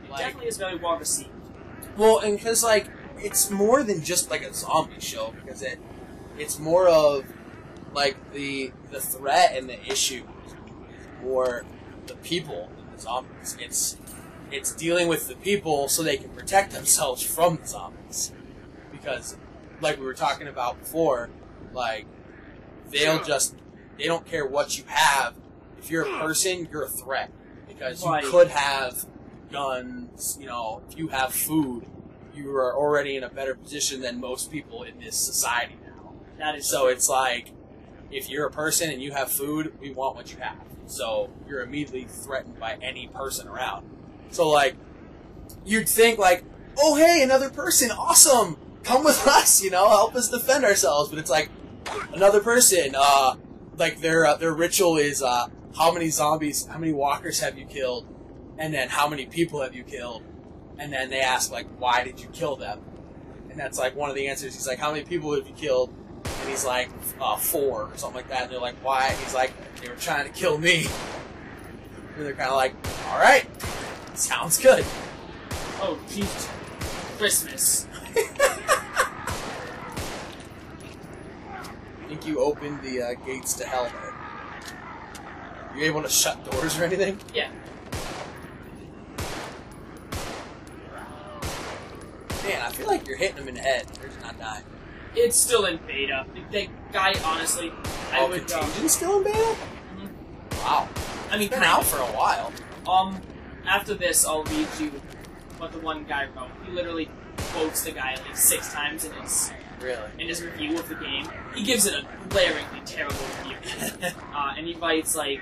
It definitely is very well received. Well, and because, like, it's more than just, like, a zombie show, because it's more of, like, the threat and the issue is more the people than the zombies. It's dealing with the people so they can protect themselves from the zombies. Because, like we were talking about before, like, they don't care what you have. If you're a person, you're a threat. Because you could have guns, you know, if you have food, you are already in a better position than most people in this society now. That is so. It's like, if you're a person and you have food, we want what you have. So you're immediately threatened by any person around. So, like, you'd think, like, oh, hey, another person, awesome, come with us, you know, help us defend ourselves. But it's like, another person, like, their ritual is, how many zombies, how many walkers have you killed? And then how many people have you killed? And then they ask, like, why did you kill them? And that's, like, one of the answers. He's like, how many people have you killed? And he's like, 4 or something like that. And they're like, why? And he's like, they were trying to kill me. And they're kind of like, all right, sounds good. Oh, Jesus. Christmas. I think you opened the gates to hell there. You able to shut doors or anything? Yeah. Man, I feel like you're hitting him in the head. They're just not dying. It's still in beta. The guy, honestly, I would... Contagion's still in beta? Mm-hmm. Wow. I mean, it's been out for a while. After this, I'll read you what the one guy wrote. He literally quotes the guy like 6 times in his review of the game. He gives it a glaringly terrible review. And he writes, like...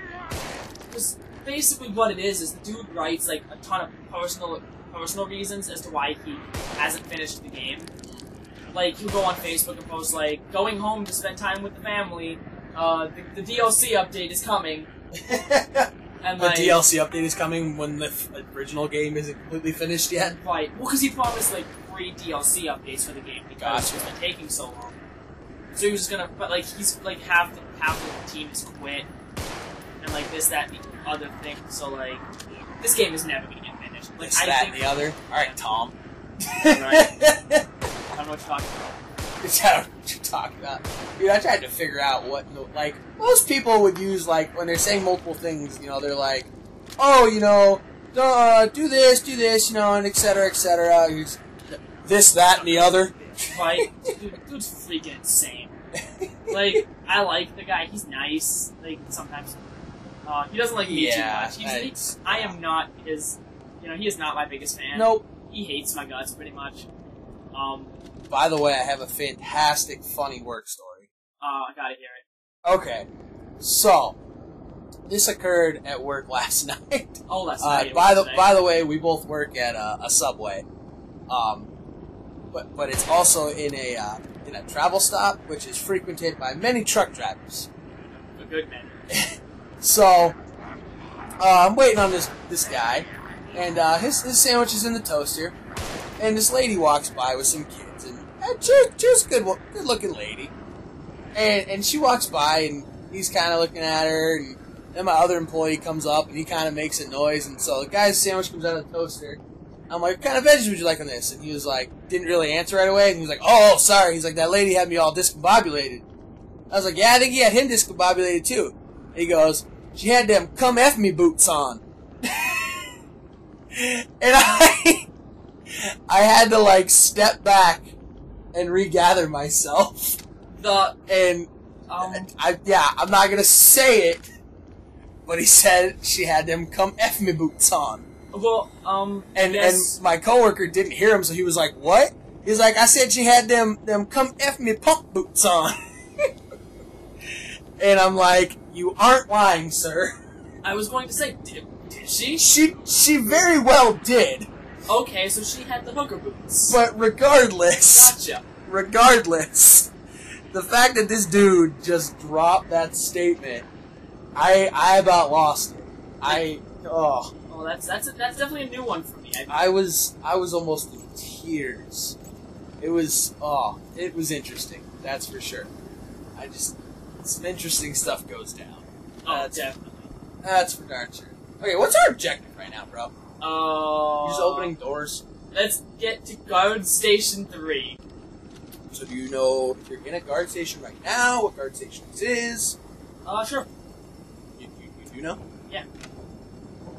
Because basically what it is the dude writes, like, a ton of personal reasons as to why he hasn't finished the game. Like, he'll go on Facebook and post, like, going home to spend time with the family, the DLC update is coming. And the DLC update is coming when the original game isn't completely finished yet? Right. Well, because he promised, like, 3 DLC updates for the game because it's been taking so long. So he was just gonna, but, like, he's, like, half the team has quit. And, like, this, that, and the other thing. So, like, this game is never gonna get finished. Like, this, that, and the other? Alright, Tom. Right. I don't know what you're talking about. I don't know what you're talking about. Dude, I tried to figure out what, like, most people would use, like, when they're saying multiple things, you know, they're like, oh, you know, do this, you know, and et cetera, this, that, and the other. Right? Dude's freaking insane. Like, I like the guy, he's nice, like, sometimes. He doesn't like me too much. I am not his, you know, he is not my biggest fan. Nope. He hates my guts, pretty much. By the way, I have a fantastic, funny work story. I gotta hear it. Okay. So, this occurred at work last night. Oh, that's right. By the way, we both work at a Subway. But it's also in a travel stop, which is frequented by many truck drivers. A good man. So, I'm waiting on this guy, and his sandwich is in the toaster, and this lady walks by with some kids, and she's a good-looking lady. And she walks by, and he's kind of looking at her, and then my other employee comes up, and he kind of makes a noise, and so the guy's sandwich comes out of the toaster. I'm like, what kind of veggies would you like on this? And he was like, didn't really answer right away, and he was like, oh, sorry. He's like, that lady had me all discombobulated. I was like, yeah, I think he had him discombobulated too. And he goes, she had them come F me boots on. And I had to, like, step back and regather myself. I'm not gonna say it, but he said she had them come F me boots on. Well, and my coworker didn't hear him, so he was like, what? He's like, I said she had them come F me pump boots on. And I'm like, you aren't lying, sir. I was going to say, did she? She very well did. Okay, so she had the hooker boots. But regardless... Gotcha. Regardless, the fact that this dude just dropped that statement, I about lost it. Oh, that's definitely a new one for me. I was almost in tears. It was interesting. That's for sure. Some interesting stuff goes down. Oh, definitely. That's for darn sure. Okay, what's our objective right now, bro? You're just opening doors. Let's get to guard station 3. So do you know if you're in a guard station right now, what guard station this is? Sure. You do know? Yeah.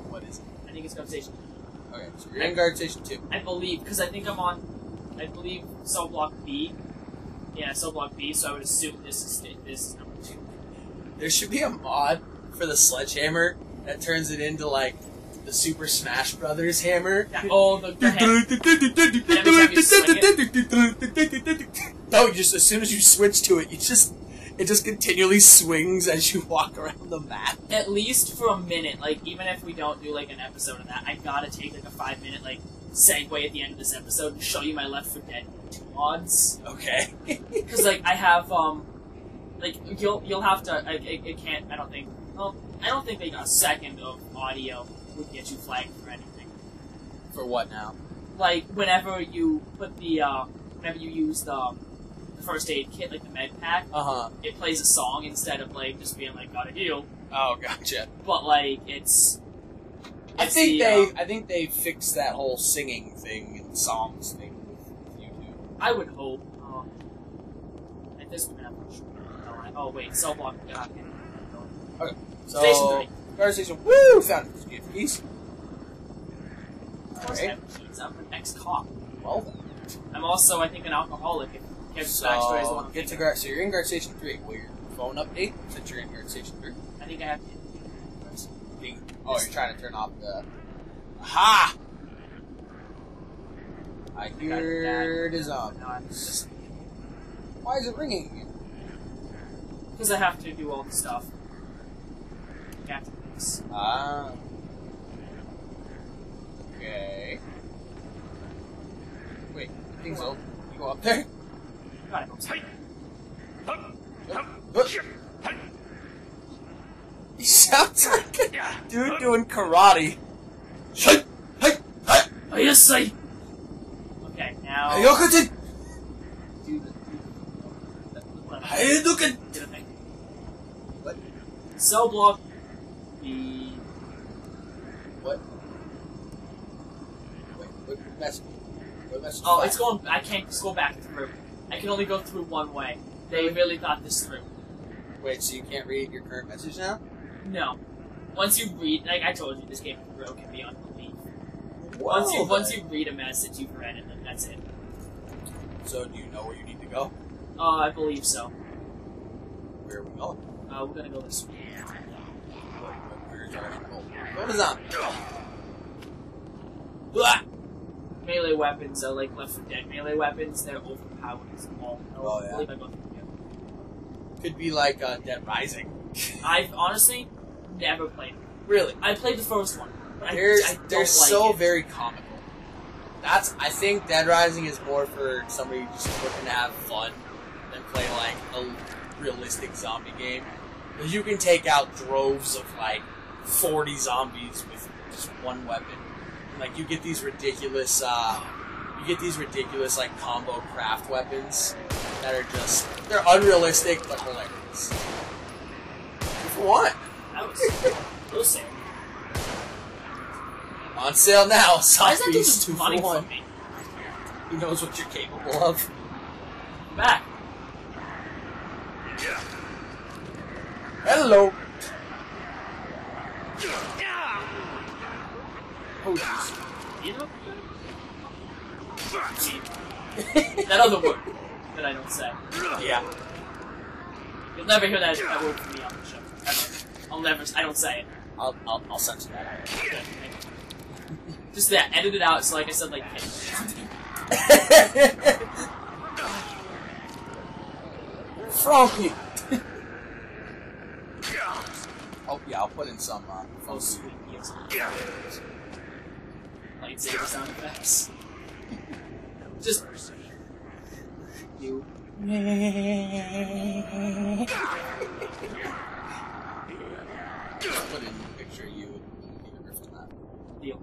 What is it? I think it's guard station 2. Okay, so you're in guard station 2. I believe, because I think I'm on, cell block B. Yeah, cell block B, so I would assume this is number 2. There should be a mod for the sledgehammer that turns it into, like, the Super Smash Brothers hammer. Yeah. Oh, the No, just as soon as you switch to it, it just continually swings as you walk around the map. At least for a minute, like, even if we don't do, like, an episode of that, I gotta take, like, a 5-minute, like, segue at the end of this episode and show you my Left 4 Dead 2 mods. Okay. Because, like, I have, like, you'll have to, it can't, I don't think, well, I don't think like a second of audio would get you flagged for anything. For what now? Like, whenever you put the, whenever you use the first aid kit, like the med pack, it plays a song instead of, like, just being like, gotta heal. Oh, gotcha. But, like, I think they fixed that whole singing thing and songs thing with YouTube. I would hope. At this point, I'm not sure. Oh, wait, cell block. Okay, so Station 3. Guard station. Woo! Found it. Did you get keys? Of course I have keys. I'm an ex-cop. Well then. I'm also, I think, an alcoholic. So you're in guard station 3. Will your phone update since you're in guard station 3? I think I have to. Oh, you're trying to turn off the... Aha! I hear it is on. No, I'm just... Why is it ringing again? Because I have to do all the stuff. Ah. Okay. Wait, things open. You go up there? God, I hope so. He sounds like a dude doing karate. Oh, yes, I... Okay, now... What? Cell block B. What? Wait, what message? What message? Oh, it's going... I can't just go back through. I can only go through one way. They really thought this through. Wait, so you can't read your current message now? No. Once you read... Like I told you, this game of Thrill can be unbelief. Whoa, Once you read a message, you've read it, and that's it. So, do you know where you need to go? I believe so. Where are we going? We're gonna go this way. Where's our goal? Go to zombie. Melee weapons are like Left 4 Dead melee weapons. They're overpowered as all. Oh, yeah. I believe I both of them. Could be like Dead Rising. I've honestly never played it. Really? I played the first one. They're so very comical. I think Dead Rising is more for somebody just looking to have fun than play like a realistic zombie game. Because you can take out droves of like 40 zombies with just one weapon. Like you get these ridiculous like combo craft weapons that are they're unrealistic but hilarious. For what? I was saying. On sale now, Why is that Zombies just 2 money for 1. from me? He knows what you're capable of. Back. Hello. Oh, jeez. You know? That other word that I don't say. Yeah. You'll never hear that word from me on the show. Ever. I don't say it. I'll censor that out. Good, thank you. Just that, edit it out, so like I said, like... Frankie! Oh, yeah, I'll put in some, Oh, sweet music. Lightsaber sound effects. Just... You. Put in a picture of you and Peter Griffin that. Deal.